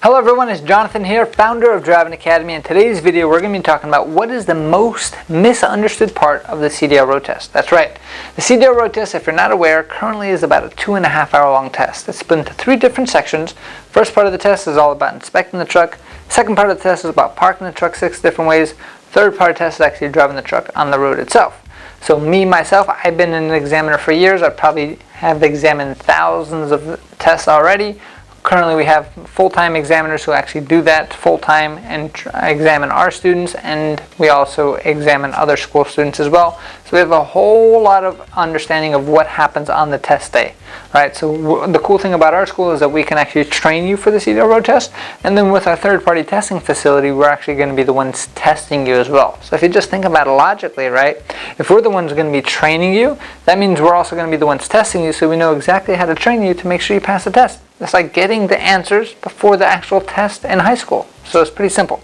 Hello everyone, it's Jonathan here, founder of Driving Academy. In today's video, we're going to be talking about what is the most misunderstood part of the CDL road test. That's right. The CDL road test, if you're not aware, currently is about a 2.5 hour long test. It's split into 3 different sections. First part of the test is all about inspecting the truck. Second part of the test is about parking the truck 6 different ways. Third part of the test is actually driving the truck on the road itself. So myself, I've been an examiner for years. I probably have examined thousands of tests already. Currently we have full-time examiners who actually do that full-time and examine our students, and we also examine other school students as well. So we have a whole lot of understanding of what happens on the test day. Right? So the cool thing about our school is that we can actually train you for the CDL road test, and then with our third-party testing facility, we're actually going to be the ones testing you as well. So if you just think about it logically, right? If we're the ones going to be training you, that means we're also going to be the ones testing you, so we know exactly how to train you to make sure you pass the test. It's like getting the answers before the actual test in high school. So it's pretty simple.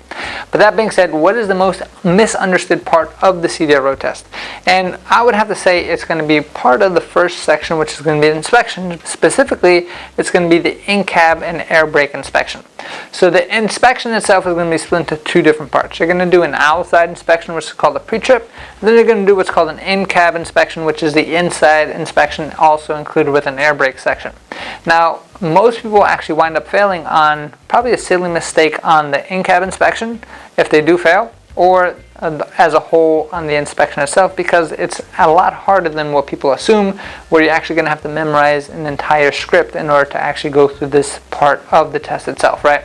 But that being said, what is the most misunderstood part of the CDL road test? And I would have to say it's going to be part of the first section, which is going to be inspection. Specifically, it's going to be the in-cab and air brake inspection. So the inspection itself is going to be split into 2 different parts. You're going to do an outside inspection, which is called a pre-trip. Then you're going to do what's called an in-cab inspection, which is the inside inspection, also included with an air brake section. Now, most people actually wind up failing on probably a silly mistake on the in-cab inspection, if they do fail, or as a whole on the inspection itself, because it's a lot harder than what people assume, where you're actually going to have to memorize an entire script in order to actually go through this part of the test itself, right?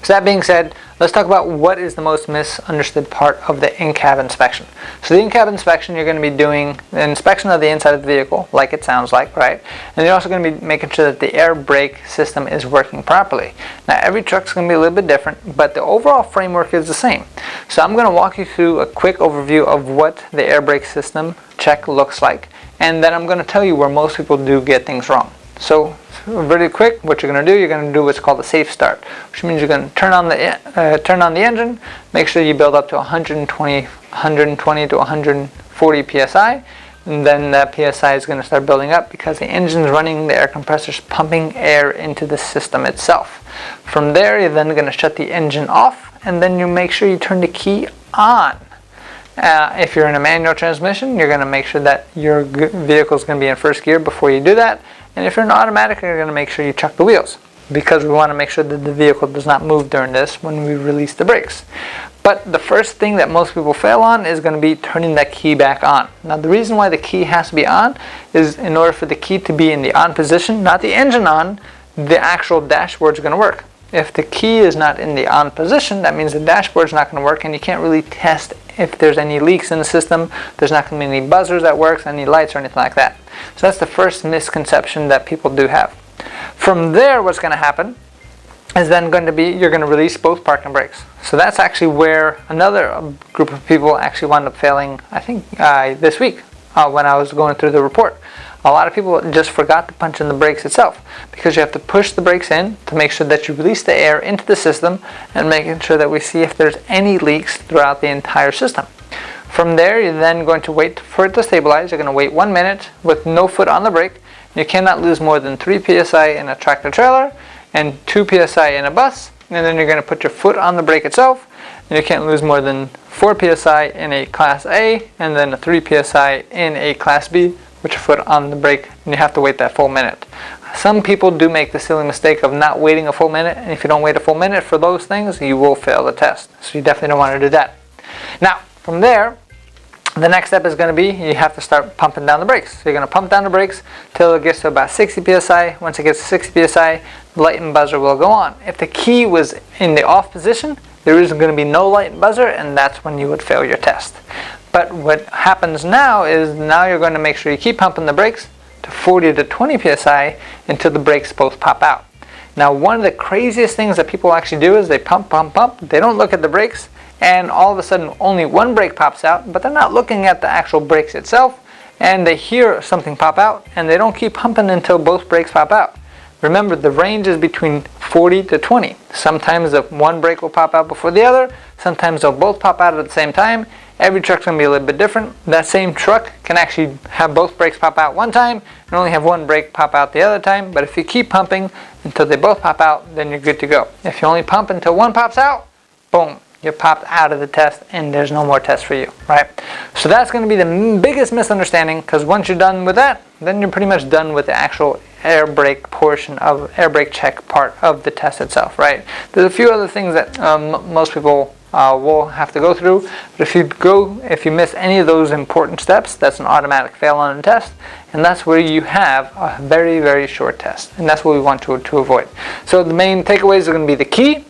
So that being said, let's talk about what is the most misunderstood part of the in-cab inspection. So the in-cab inspection, you're going to be doing the inspection of the inside of the vehicle, like it sounds like, right? And you're also going to be making sure that the air brake system is working properly. Now, every truck's going to be a little bit different, but the overall framework is the same. So I'm going to walk you through a quick overview of what the air brake system check looks like, and then I'm going to tell you where most people do get things wrong. So really quick, what you're going to do what's called a safe start, which means you're going to turn on the engine, make sure you build up to 120 to 140 psi, and then that psi is going to start building up because the engine's running, the air compressor's pumping air into the system itself. From there, you're then going to shut the engine off, and then you make sure you turn the key on. If you're in a manual transmission, you're going to make sure that your vehicle is going to be in first gear before you do that. And if you're in automatic, you're going to make sure you chuck the wheels, because we want to make sure that the vehicle does not move during this when we release the brakes. But the first thing that most people fail on is going to be turning that key back on. Now, the reason why the key has to be on is in order for the key to be in the on position, not the engine on, the actual dashboard is going to work. If the key is not in the on position, that means the dashboard is not going to work, and you can't really test if there's any leaks in the system. There's not going to be any buzzers that works, any lights or anything like that. So that's the first misconception that people do have. From there, what's going to happen is then going to be, you're going to release both parking brakes. So that's actually where another group of people actually wound up failing, I think this week when I was going through the report. A lot of people just forgot to punch in the brakes itself, because you have to push the brakes in to make sure that you release the air into the system and making sure that we see if there's any leaks throughout the entire system. From there, you're then going to wait for it to stabilize. You're going to wait 1 minute with no foot on the brake. You cannot lose more than 3 psi in a tractor trailer and 2 psi in a bus. And then you're going to put your foot on the brake itself. And you can't lose more than 4 psi in a Class A and then a 3 psi in a Class B. Put your foot on the brake, and you have to wait that full minute. Some people do make the silly mistake of not waiting a full minute, and if you don't wait a full minute for those things, you will fail the test. So you definitely don't want to do that. Now, from there, the next step is going to be you have to start pumping down the brakes. So you're going to pump down the brakes till it gets to about 60 psi. Once it gets to 60 psi, the light and buzzer will go on. If the key was in the off position, there is going to be no light and buzzer, and that's when you would fail your test. But what happens now is now you're going to make sure you keep pumping the brakes to 40 to 20 psi until the brakes both pop out. Now, one of the craziest things that people actually do is they pump, they don't look at the brakes, and all of a sudden only one brake pops out, but they're not looking at the actual brakes itself, and they hear something pop out, and they don't keep pumping until both brakes pop out. Remember, the range is between 40 to 20. Sometimes the one brake will pop out before the other. Sometimes they'll both pop out at the same time. Every truck's going to be a little bit different. That same truck can actually have both brakes pop out one time and only have one brake pop out the other time. But if you keep pumping until they both pop out, then you're good to go. If you only pump until one pops out, boom, you're popped out of the test and there's no more test for you, right? So that's going to be the biggest misunderstanding, because once you're done with that, then you're pretty much done with the actual air brake portion of air brake check part of the test itself, right? There's a few other things that most people will have to go through, but if you miss any of those important steps, that's an automatic fail on the test, and that's where you have a very, very short test, and that's what we want to avoid. So the main takeaways are going to be the key.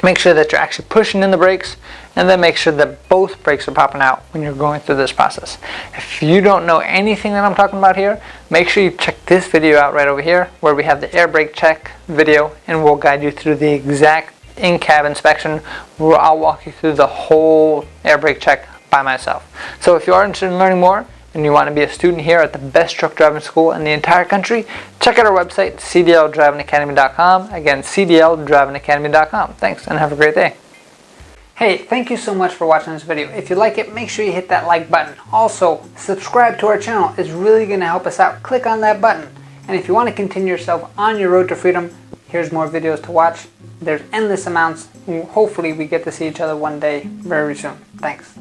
Make sure that you're actually pushing in the brakes, and then make sure that both brakes are popping out when you're going through this process. If you don't know anything that I'm talking about here, make sure you check this video out right over here, where we have the air brake check video, and we'll guide you through the exact in-cab inspection, where I'll walk you through the whole air brake check by myself. So if you are interested in learning more, and you want to be a student here at the best truck driving school in the entire country, check out our website, cdldrivingacademy.com. Again, cdldrivingacademy.com. Thanks, and have a great day. Hey, thank you so much for watching this video. If you like it, make sure you hit that like button. Also, subscribe to our channel. It's really going to help us out. Click on that button. And if you want to continue yourself on your road to freedom, here's more videos to watch. There's endless amounts. Hopefully we get to see each other one day very soon. Thanks.